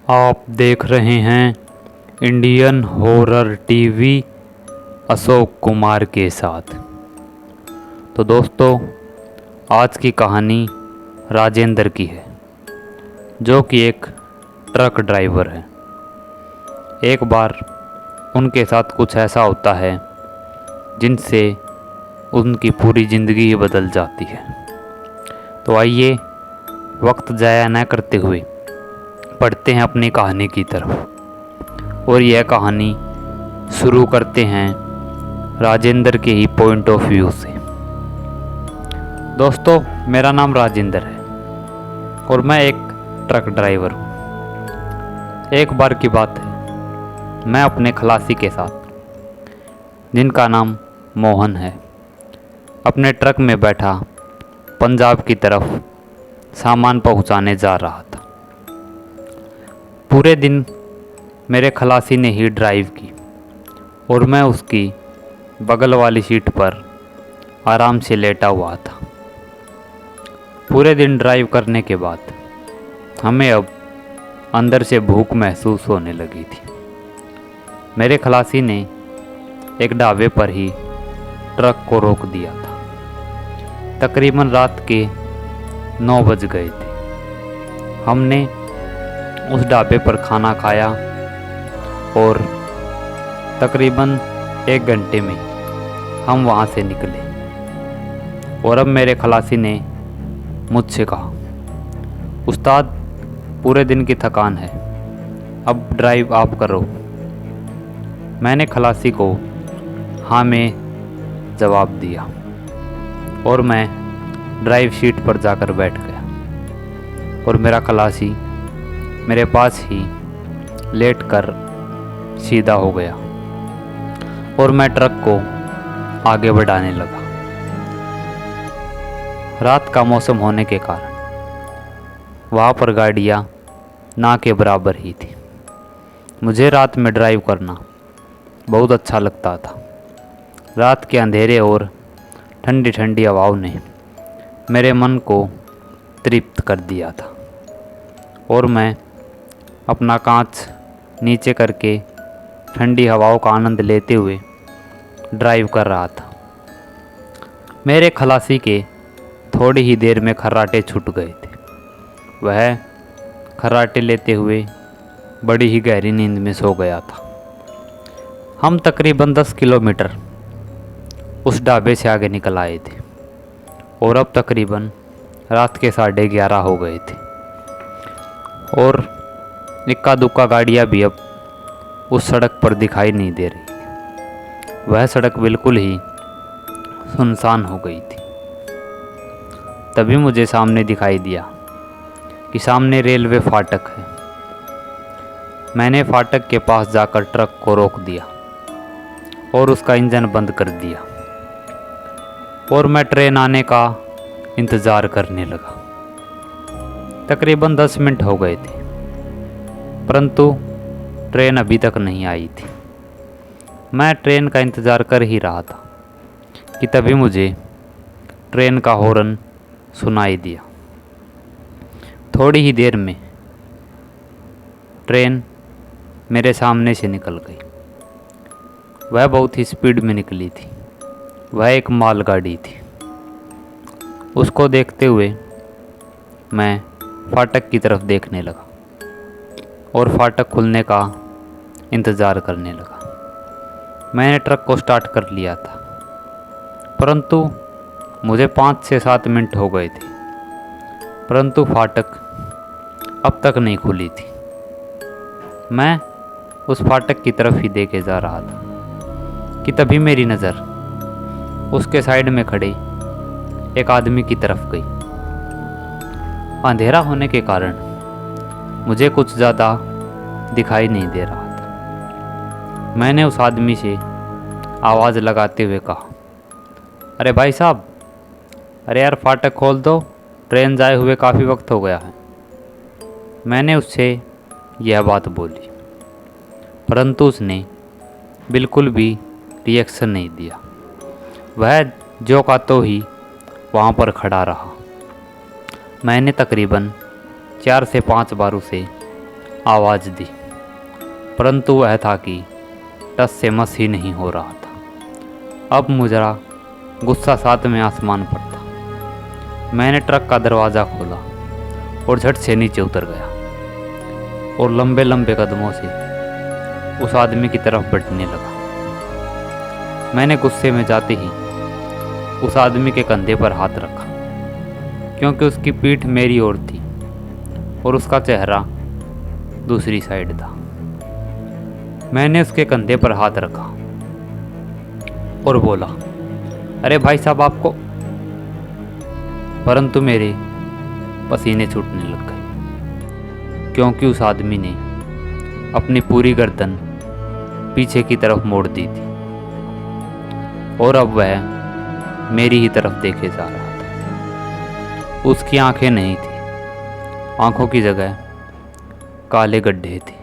आप देख रहे हैं Indian horror TV Ashok Kumar के साथ। तो दोस्तों, आज की कहानी राजेंद्र की है, जो कि एक ट्रक ड्राइवर है। एक बार उनके साथ कुछ ऐसा होता है जिनसे उनकी पूरी ज़िंदगी ही बदल जाती है। तो आइए वक्त ज़ाया न करते हुए पढ़ते हैं अपनी कहानी की तरफ, और यह कहानी शुरू करते हैं राजेंद्र के ही पॉइंट ऑफ व्यू से। दोस्तों, मेरा नाम राजेंद्र है और मैं एक ट्रक ड्राइवर हूँ। एक बार की बात है, मैं अपने खलासी के साथ, जिनका नाम मोहन है, अपने ट्रक में बैठा पंजाब की तरफ सामान पहुँचाने जा रहा था। पूरे दिन मेरे खलासी ने ही ड्राइव की और मैं उसकी बगल वाली सीट पर आराम से लेटा हुआ था। पूरे दिन ड्राइव करने के बाद हमें अब अंदर से भूख महसूस होने लगी थी। मेरे खलासी ने एक ढाबे पर ही ट्रक को रोक दिया था। तकरीबन रात के 9 बज गए थे। हमने उस ढाबे पर खाना खाया और तकरीबन 1 घंटे में हम वहाँ से निकले। और अब मेरे खलासी ने मुझसे कहा, उस्ताद, पूरे दिन की थकान है, अब ड्राइव आप करो। मैंने खलासी को हाँ में जवाब दिया और मैं ड्राइव सीट पर जाकर बैठ गया और मेरा खलासी मेरे पास ही लेटकर सीधा हो गया और मैं ट्रक को आगे बढ़ाने लगा। रात का मौसम होने के कारण वहाँ पर गाड़ियाँ ना के बराबर ही थी। मुझे रात में ड्राइव करना बहुत अच्छा लगता था। रात के अंधेरे और ठंडी ठंडी हवाओं ने मेरे मन को तृप्त कर दिया था और मैं अपना कांच नीचे करके ठंडी हवाओं का आनंद लेते हुए ड्राइव कर रहा था। मेरे खलासी के थोड़ी ही देर में खर्राटे छूट गए थे। वह खर्राटे लेते हुए बड़ी ही गहरी नींद में सो गया था। हम तकरीबन 10 किलोमीटर उस ढाबे से आगे निकल आए थे और अब तकरीबन रात के 11:30 हो गए थे और इक्का दुक्का गाड़ियाँ भी अब उस सड़क पर दिखाई नहीं दे रही थी। वह सड़क बिल्कुल ही सुनसान हो गई थी। तभी मुझे सामने दिखाई दिया कि सामने रेलवे फाटक है। मैंने फाटक के पास जाकर ट्रक को रोक दिया और उसका इंजन बंद कर दिया और मैं ट्रेन आने का इंतज़ार करने लगा। तकरीबन 10 मिनट हो गए थे, परंतु ट्रेन अभी तक नहीं आई थी। मैं ट्रेन का इंतज़ार कर ही रहा था कि तभी मुझे ट्रेन का हॉर्न सुनाई दिया। थोड़ी ही देर में ट्रेन मेरे सामने से निकल गई। वह बहुत ही स्पीड में निकली थी। वह एक मालगाड़ी थी। उसको देखते हुए मैं फाटक की तरफ देखने लगा और फाटक खुलने का इंतज़ार करने लगा। मैंने ट्रक को स्टार्ट कर लिया था, परंतु मुझे 5 से 7 मिनट हो गए थे, परंतु फाटक अब तक नहीं खुली थी। मैं उस फाटक की तरफ ही देखे जा रहा था कि तभी मेरी नज़र उसके साइड में खड़े एक आदमी की तरफ गई। अंधेरा होने के कारण मुझे कुछ ज़्यादा दिखाई नहीं दे रहा था। मैंने उस आदमी से आवाज़ लगाते हुए कहा, अरे भाई साहब, अरे यार फाटक खोल दो, ट्रेन जाए हुए काफ़ी वक्त हो गया है। मैंने उससे यह बात बोली, परंतु उसने बिल्कुल भी रिएक्शन नहीं दिया। वह जो का तो ही वहाँ पर खड़ा रहा। मैंने तकरीबन 4 से 5 बार उसे आवाज़ दी, परंतु वह था कि टस से मस ही नहीं हो रहा था। अब मुझे गुस्सा साथ में आसमान पर था। मैंने ट्रक का दरवाज़ा खोला और झट से नीचे उतर गया और लंबे लंबे कदमों से उस आदमी की तरफ बढ़ने लगा। मैंने गुस्से में जाते ही उस आदमी के कंधे पर हाथ रखा, क्योंकि उसकी पीठ मेरी ओर थी और उसका चेहरा दूसरी साइड था। मैंने उसके कंधे पर हाथ रखा और बोला, अरे भाई साहब आपको, परंतु मेरे पसीने छूटने लग गए, क्योंकि उस आदमी ने अपनी पूरी गर्दन पीछे की तरफ मोड़ दी थी और अब वह मेरी ही तरफ देखे जा रहा था। उसकी आंखें नहीं थी, आंखों की जगह काले गड्ढे थे।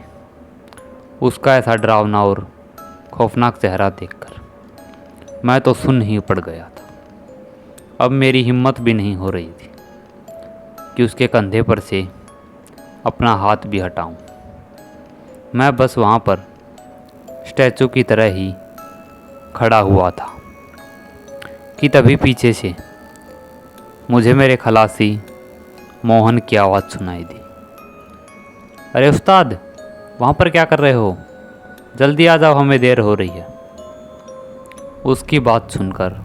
उसका ऐसा डरावना और खौफनाक चेहरा देखकर मैं तो सुन्न ही पड़ गया था। अब मेरी हिम्मत भी नहीं हो रही थी कि उसके कंधे पर से अपना हाथ भी हटाऊं। मैं बस वहाँ पर स्टैचू की तरह ही खड़ा हुआ था कि तभी पीछे से मुझे मेरे खलासी मोहन की आवाज़ सुनाई दी, अरे उस्ताद वहाँ पर क्या कर रहे हो, जल्दी आ जाओ, हमें देर हो रही है। उसकी बात सुनकर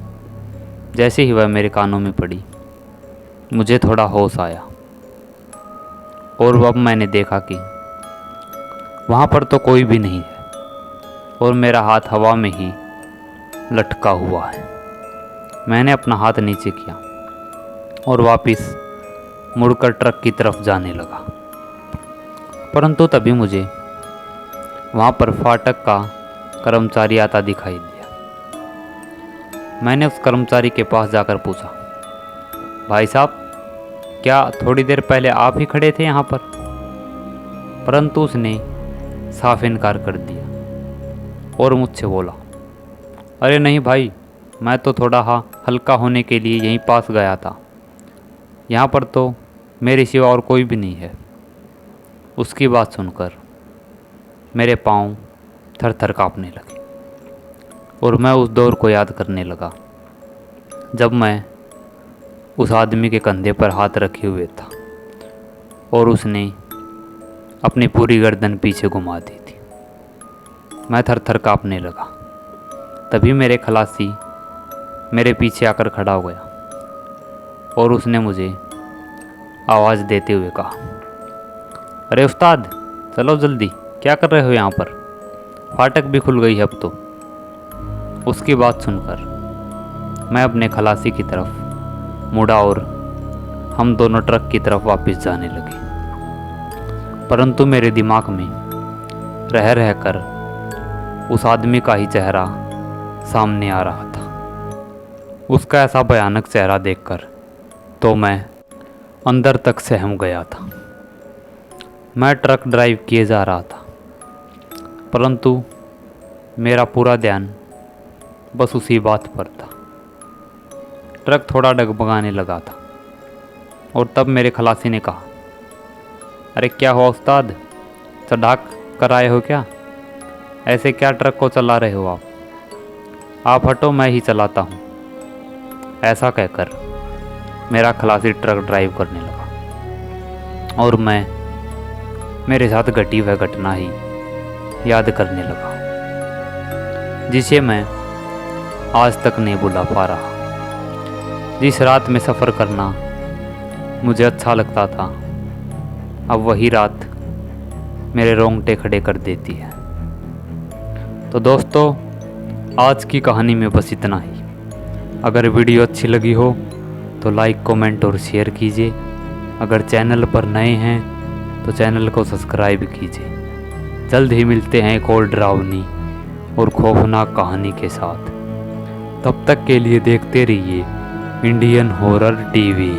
जैसे ही वह मेरे कानों में पड़ी, मुझे थोड़ा होश आया और अब मैंने देखा कि वहाँ पर तो कोई भी नहीं है और मेरा हाथ हवा में ही लटका हुआ है। मैंने अपना हाथ नीचे किया और वापस मुड़कर ट्रक की तरफ जाने लगा, परंतु तभी मुझे वहाँ पर फाटक का कर्मचारी आता दिखाई दिया। मैंने उस कर्मचारी के पास जाकर पूछा, भाई साहब क्या थोड़ी देर पहले आप ही खड़े थे यहाँ पर? परंतु उसने साफ इनकार कर दिया और मुझसे बोला, अरे नहीं भाई, मैं तो थोड़ा हल्का होने के लिए यहीं पास गया था, यहाँ पर तो मेरे सिवा और कोई भी नहीं है। उसकी बात सुनकर मेरे पाँव थर थर काँपने लगे और मैं उस दौर को याद करने लगा जब मैं उस आदमी के कंधे पर हाथ रखे हुए था और उसने अपनी पूरी गर्दन पीछे घुमा दी थी। मैं थर थर काँपने लगा। तभी मेरे खलासी मेरे पीछे आकर खड़ा हो गया और उसने मुझे आवाज़ देते हुए कहा, अरे उस्ताद चलो जल्दी, क्या कर रहे हो यहाँ पर, फाटक भी खुल गई है अब तो। उसकी बात सुनकर मैं अपने खलासी की तरफ मुड़ा और हम दोनों ट्रक की तरफ वापस जाने लगे, परंतु मेरे दिमाग में रह रहकर उस आदमी का ही चेहरा सामने आ रहा था। उसका ऐसा भयानक चेहरा देखकर तो मैं अंदर तक सहम गया था। मैं ट्रक ड्राइव किए जा रहा था, परंतु मेरा पूरा ध्यान बस उसी बात पर था। ट्रक थोड़ा डगमगाने लगा था और तब मेरे खलासी ने कहा, अरे क्या हुआ उस्ताद, चढ़ाक कर आए हो क्या? ऐसे क्या ट्रक को चला रहे हो आप हटो, मैं ही चलाता हूँ। ऐसा कहकर मेरा खलासी ट्रक ड्राइव करने लगा और मैं मेरे साथ घटी वह घटना ही याद करने लगा, जिसे मैं आज तक नहीं भुला पा रहा। जिस रात में सफ़र करना मुझे अच्छा लगता था, अब वही रात मेरे रोंगटे खड़े कर देती है। तो दोस्तों, आज की कहानी में बस इतना ही। अगर वीडियो अच्छी लगी हो तो लाइक, कमेंट और शेयर कीजिए। अगर चैनल पर नए हैं तो चैनल को सब्सक्राइब कीजिए। जल्द ही मिलते हैं एक और डरावनी और खौफनाक कहानी के साथ। तब तक के लिए देखते रहिए इंडियन हॉरर टीवी।